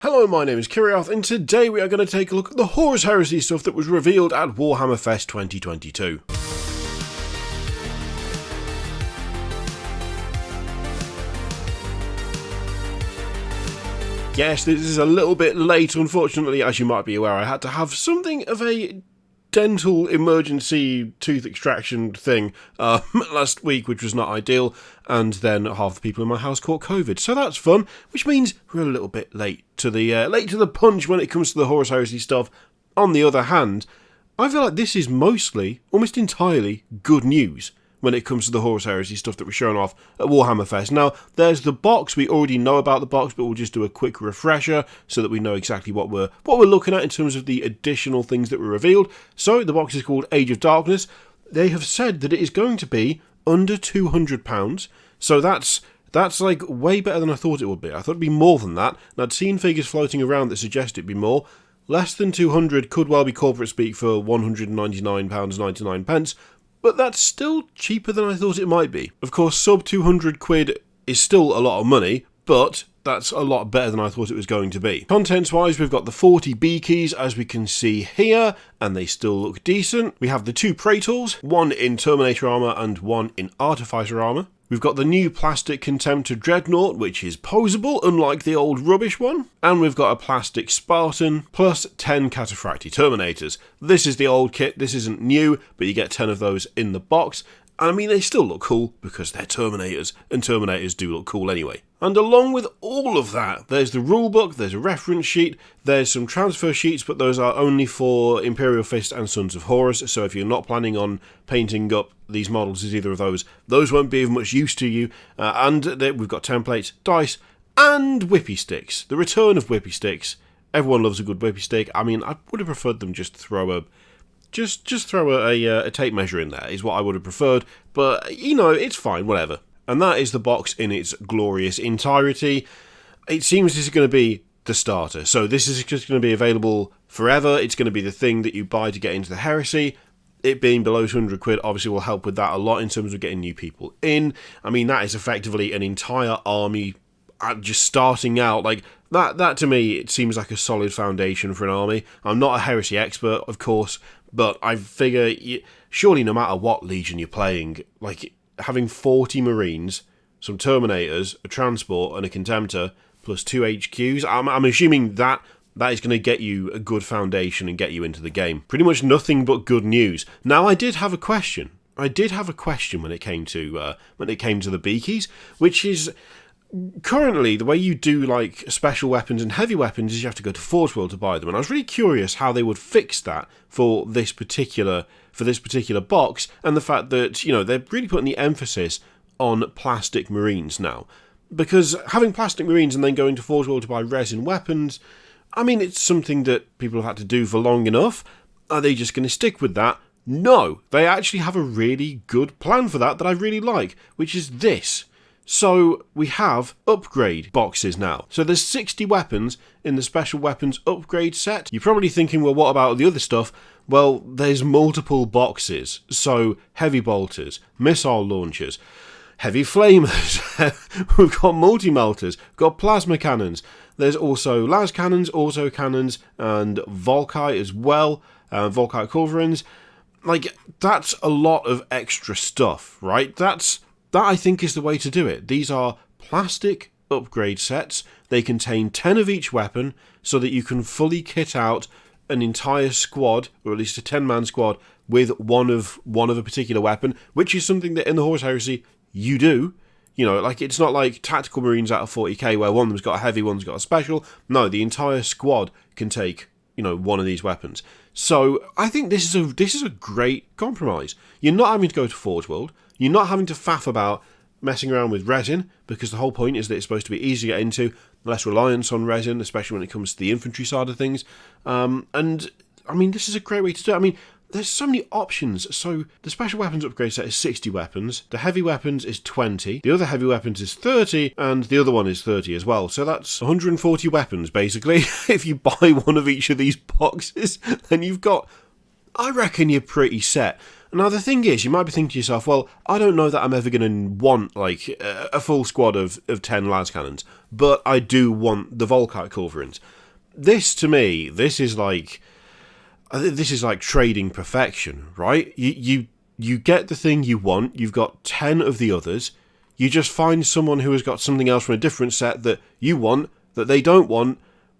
Hello, my name is Kirioth, and today we are going to take a look at the Horus Heresy stuff that was revealed at Warhammer Fest 2022. Yes, this is a little bit late, unfortunately. As you might be aware, I had to have something of a dental emergency tooth extraction thing last week, which was not ideal, and then half the people in my house caught COVID, so that's fun, which means we're a little bit late to the punch when it comes to the Horus Heresy stuff. On the other hand, I feel like this is mostly, almost entirely, good news when it comes to the Horus Heresy stuff that was shown off at Warhammer Fest. Now, there's the box. We already know about the box, but we'll just do a quick refresher so that we know exactly what we're looking at in terms of the additional things that were revealed. So, the box is called Age of Darkness. They have said that it is going to be under £200, so that's like way better than I thought it would be. I thought it'd be more than that, and I'd seen figures floating around that suggest it'd be more. Less than 200 could well be corporate speak for £199.99, but that's still cheaper than I thought it might be. Of course, sub 200 quid is still a lot of money, but that's a lot better than I thought it was going to be. Contents-wise, we've got the 40 B keys, as we can see here, and they still look decent. We have the two Praetors, one in Terminator armour and one in Artificer armour. We've got the new plastic Contemptor Dreadnought, which is posable, unlike the old rubbish one. And we've got a plastic Spartan, plus 10 Cataphractii Terminators. This is the old kit, this isn't new, but you get 10 of those in the box. I mean, they still look cool, because they're Terminators, and Terminators do look cool anyway. And along with all of that, there's the rulebook, there's a reference sheet, there's some transfer sheets, but those are only for Imperial Fist and Sons of Horus, so if you're not planning on painting up these models as either of those won't be of much use to you. And we've got templates, dice, and whippy sticks. The return of whippy sticks. Everyone loves a good whippy stick. I mean, I would have preferred them just throw a tape measure in there, is what I would have preferred, but, you know, it's fine, whatever. And that is the box in its glorious entirety. It seems this is going to be the starter, so this is just going to be available forever. It's going to be the thing that you buy to get into the Heresy. It being below 200 quid obviously will help with that a lot in terms of getting new people in. I mean, that is effectively an entire army just starting out. Like, that to me, it seems like a solid foundation for an army. I'm not a Heresy expert, of course, but I figure, surely no matter what Legion you're playing, like, having 40 Marines, some Terminators, a Transport, and a Contemptor, plus 2 HQs, I'm assuming that is going to get you a good foundation and get you into the game. Pretty much nothing but good news. Now, I did have a question. when it came to the B keys, which is, currently, the way you do like special weapons and heavy weapons is you have to go to Forge World to buy them, and I was really curious how they would fix that for this particular box, and the fact that, you know, they're really putting the emphasis on plastic Marines now, because having plastic Marines and then going to Forge World to buy resin weapons, I mean, it's something that people have had to do for long enough. Are they just going to stick with that? No, they actually have a really good plan for that I really like, which is this. So we have upgrade boxes now. So there's 60 weapons in the special weapons upgrade set. You're probably thinking, well, what about the other stuff? Well, there's multiple boxes. So heavy bolters, missile launchers, heavy flamers, we've got multi-melters, got plasma cannons. There's also las cannons, auto cannons, and Volkite as well, Volkite culverins. Like, that's a lot of extra stuff, right? That I think is the way to do it. These are plastic upgrade sets. They contain 10 of each weapon so that you can fully kit out an entire squad, or at least a 10-man squad, with one of a particular weapon, which is something that in the Horus Heresy you do. You know, like, it's not like Tactical Marines out of 40k where one of them's got a heavy, one's got a special. No, the entire squad can take, you know, one of these weapons. So I think this is a great compromise. You're not having to go to Forge World. You're not having to faff about messing around with resin, because the whole point is that it's supposed to be easy to get into, less reliance on resin, especially when it comes to the infantry side of things. And, I mean, this is a great way to do it. I mean, there's so many options. So the special weapons upgrade set is 60 weapons, the heavy weapons is 20, the other heavy weapons is 30, and the other one is 30 as well. So that's 140 weapons, basically. If you buy one of each of these boxes, then you've got, I reckon you're pretty set. Now, the thing is, you might be thinking to yourself, well, I don't know that I'm ever going to want, like, a full squad of 10 las cannons, but I do want the Volkite culverins. This, to me, this is like trading perfection, right? You get the thing you want, you've got 10 of the others, you just find someone who has got something else from a different set that you want, that they don't want,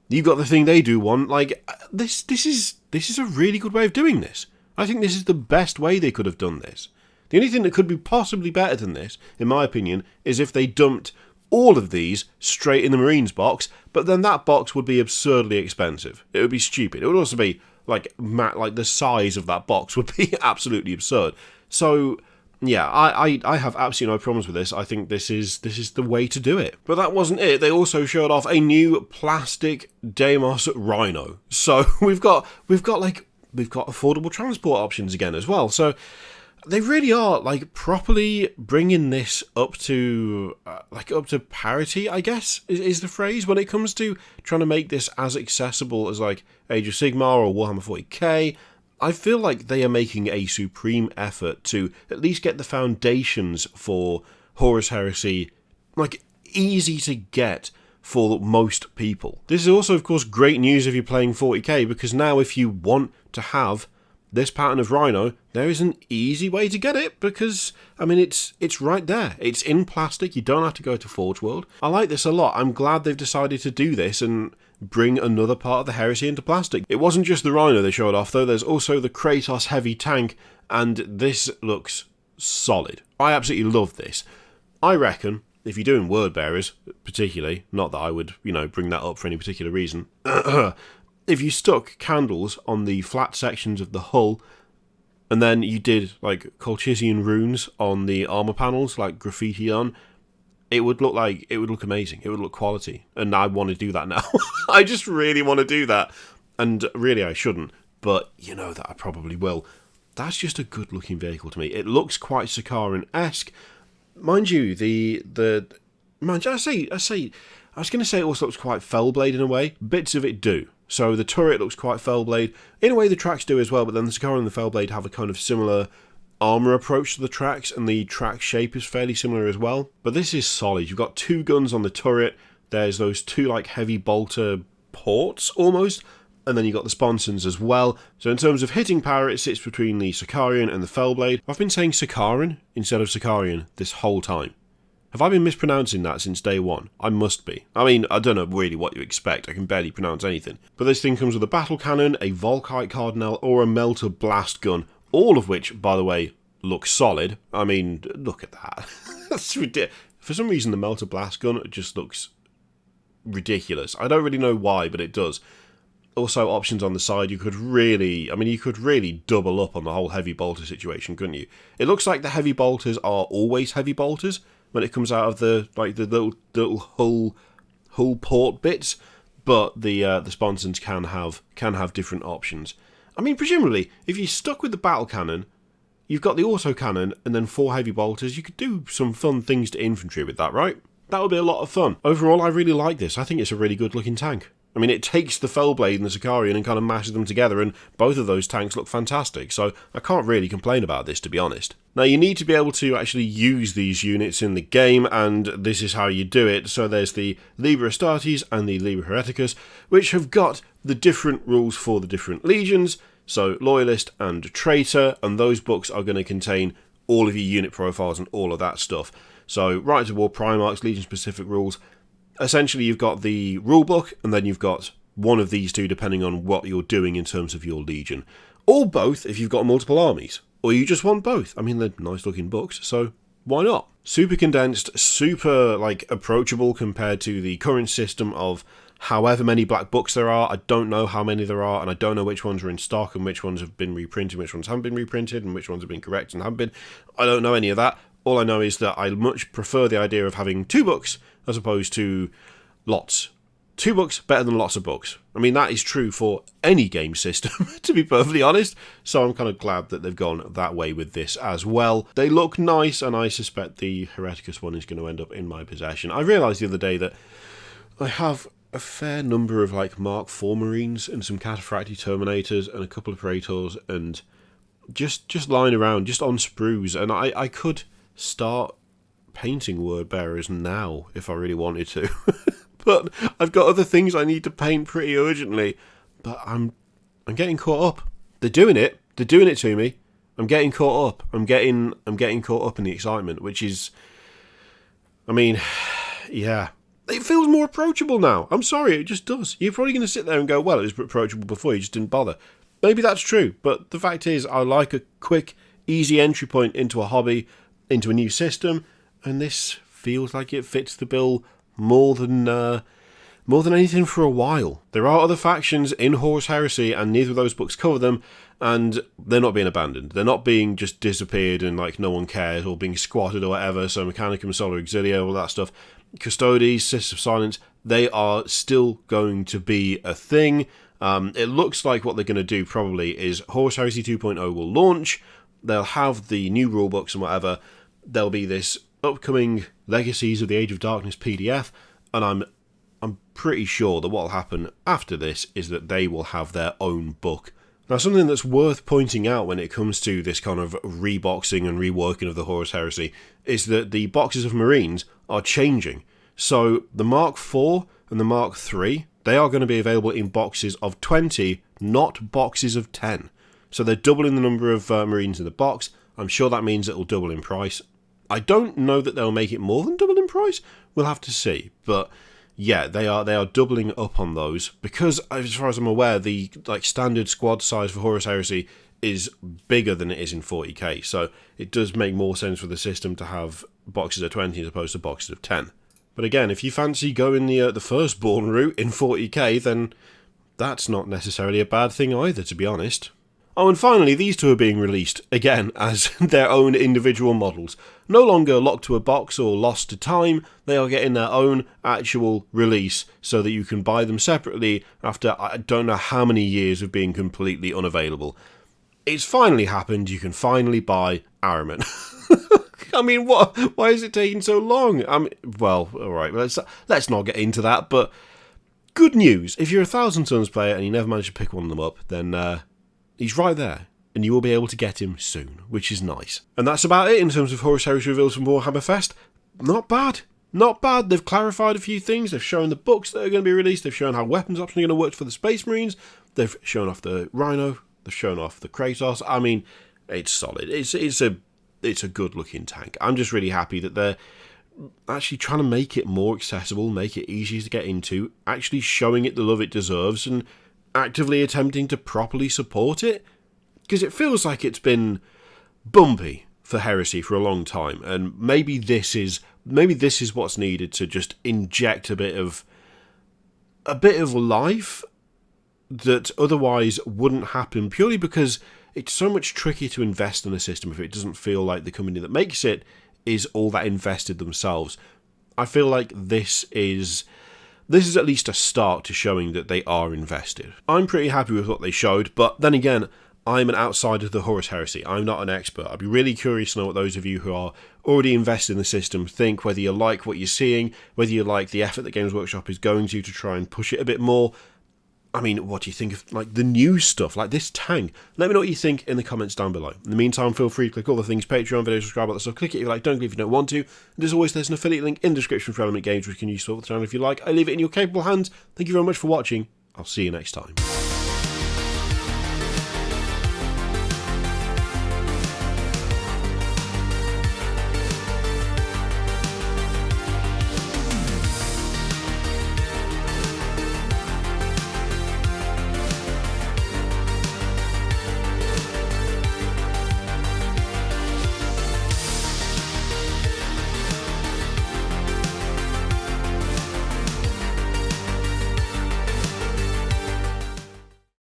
you've got the thing they do want. Like, this is a really good way of doing this. I think this is the best way they could have done this. The only thing that could be possibly better than this, in my opinion, is if they dumped all of these straight in the Marines box, but then that box would be absurdly expensive. It would be stupid. It would also be, like the size of that box would be absolutely absurd. So, yeah, I have absolutely no problems with this. I think this is the way to do it. But that wasn't it. They also showed off a new plastic Deimos Rhino. So we've got affordable transport options again as well. So they really are like properly bringing this up to parity, I guess is the phrase, when it comes to trying to make this as accessible as like Age of Sigmar or Warhammer 40k. I feel like they are making a supreme effort to at least get the foundations for Horus Heresy like easy to get for most people. This is also, of course, great news if you're playing 40k, because now if you want to have this pattern of Rhino, there is an easy way to get it, because, I mean, it's right there. It's in plastic, you don't have to go to Forge World. I like this a lot. I'm glad they've decided to do this and bring another part of the Heresy into plastic. It wasn't just the Rhino they showed off, though. There's also the Kratos heavy tank, and this looks solid. I absolutely love this. I reckon if you're doing word bearers, particularly, not that I would, bring that up for any particular reason, if you stuck candles on the flat sections of the hull, and then you did, like, Colchissian runes on the armour panels, like graffiti on, it would look amazing. It would look quality. And I want to do that now. I just really want to do that. And really I shouldn't, but you know that I probably will. That's just a good looking vehicle to me. It looks quite Sakharin-esque. Mind you, I was going to say it also looks quite Fellblade in a way. Bits of it do. So the turret looks quite Fellblade. In a way the tracks do as well, but then the Sakharin and the Fellblade have a kind of similar armour approach to the tracks, and the track shape is fairly similar as well. But this is solid. You've got two guns on the turret. There's those two like heavy bolter ports almost, and then you've got the sponsons as well. So in terms of hitting power, it sits between the Sakharin and the Fellblade. I've been saying Sakharin instead of Sakarian this whole time. Have I been mispronouncing that since day one? I must be. I mean, I don't know really what you expect. I can barely pronounce anything. But this thing comes with a battle cannon, a Volkite Cardinal, or a Melter Blast gun. All of which, by the way, look solid. I mean, look at that. That's ridiculous. For some reason, the Melter Blast gun just looks ridiculous. I don't really know why, but it does. Also, options on the side, you could really double up on the whole heavy bolter situation, couldn't you? It looks like the heavy bolters are always heavy bolters when it comes out of the little hull port bits, but the sponsons can have different options. I mean, presumably, if you're stuck with the battle cannon, you've got the auto cannon and then 4 heavy bolters, you could do some fun things to infantry with that, right? That would be a lot of fun. Overall, I really like this. I think it's a really good looking tank. I mean, it takes the Fellblade and the Sakarian and kind of mashes them together, and both of those tanks look fantastic, so I can't really complain about this, to be honest. Now, you need to be able to actually use these units in the game, and this is how you do it. So there's the Liber Astartes and the Liber Hereticus, which have got the different rules for the different legions, so Loyalist and Traitor, and those books are going to contain all of your unit profiles and all of that stuff. So, Right to War, Primarchs, Legion-specific rules. Essentially, you've got the rulebook, and then you've got one of these two depending on what you're doing in terms of your legion. Or both if you've got multiple armies. Or you just want both. I mean, they're nice-looking books, so why not? Super condensed, super, approachable compared to the current system of however many black books there are. I don't know how many there are, and I don't know which ones are in stock, and which ones have been reprinted, which ones haven't been reprinted, and which ones have been correct and haven't been. I don't know any of that. All I know is that I much prefer the idea of having 2 books as opposed to lots. 2 books better than lots of books. I mean, that is true for any game system, to be perfectly honest. So I'm kind of glad that they've gone that way with this as well. They look nice, and I suspect the Hereticus one is going to end up in my possession. I realised the other day that I have a fair number of Mark IV Marines and some Cataphractii Terminators and a couple of Praetors and just lying around, just on sprues, and I could start painting word bearers now if I really wanted to. But I've got other things I need to paint pretty urgently. But I'm getting caught up. They're doing it. They're doing it to me. I'm getting caught up. I'm getting caught up in the excitement, which is, I mean, yeah. It feels more approachable now. I'm sorry, it just does. You're probably going to sit there and go, well, it was approachable before, you just didn't bother. Maybe that's true, but the fact is, I like a quick, easy entry point into a hobby, into a new system, and this feels like it fits the bill more than anything for a while. There are other factions in Horus Heresy, and neither of those books cover them, and they're not being abandoned. They're not being just disappeared and like no one cares, or being squatted or whatever, so Mechanicum, Solar Auxilio, all that stuff. Custodes, Sisters of Silence, they are still going to be a thing. It looks like what they're going to do probably is Horus Heresy 2.0 will launch, they'll have the new rulebooks and whatever, there'll be this upcoming Legacies of the Age of Darkness PDF, and I'm pretty sure that what will happen after this is that they will have their own book. Now, something that's worth pointing out when it comes to this kind of reboxing and reworking of the Horus Heresy is that the boxes of Marines are changing. So the Mark IV and the Mark III, they are going to be available in boxes of 20, not boxes of 10. So they're doubling the number of Marines in the box. I'm sure that means it'll double in price. I don't know that they'll make it more than double in price. We'll have to see. But yeah, they are doubling up on those because, as far as I'm aware, the standard squad size for Horus Heresy is bigger than it is in 40k. So it does make more sense for the system to have boxes of 20 as opposed to boxes of 10. But again, if you fancy going the firstborn route in 40k, then that's not necessarily a bad thing either, to be honest. Oh, and finally, these two are being released, again, as their own individual models. No longer locked to a box or lost to time, they are getting their own actual release so that you can buy them separately after I don't know how many years of being completely unavailable. It's finally happened, you can finally buy Ahriman. I mean, what? Why is it taking so long? Well, alright, let's not get into that, but good news. If you're a Thousand Sons player and you never managed to pick one of them up, then he's right there, and you will be able to get him soon, which is nice. And that's about it in terms of Horus Heresy reveals from Warhammer Fest. Not bad. Not bad. They've clarified a few things. They've shown the books that are going to be released. They've shown how weapons options are going to work for the Space Marines. They've shown off the Rhino. They've shown off the Kratos. I mean, it's solid. It's a good-looking tank. I'm just really happy that they're actually trying to make it more accessible, make it easier to get into, actually showing it the love it deserves, and actively attempting to properly support it, because it feels like it's been bumpy for Heresy for a long time, and maybe this is what's needed to just inject a bit of life that otherwise wouldn't happen, purely because it's so much trickier to invest in a system if it doesn't feel like the company that makes it is all that invested themselves. I feel like this is at least a start to showing that they are invested. I'm pretty happy with what they showed, but then again, I'm an outsider of the Horus Heresy. I'm not an expert. I'd be really curious to know what those of you who are already invested in the system think, whether you like what you're seeing, whether you like the effort that Games Workshop is going to try and push it a bit more. I mean, what do you think of the new stuff, like this tank? Let me know what you think in the comments down below. In the meantime, feel free to click all the things, Patreon, video, subscribe, all that stuff. Click it if you like, don't click if you don't want to. And as always, there's an affiliate link in the description for Element Games, which you can use to support the channel if you like. I leave it in your capable hands. Thank you very much for watching. I'll see you next time.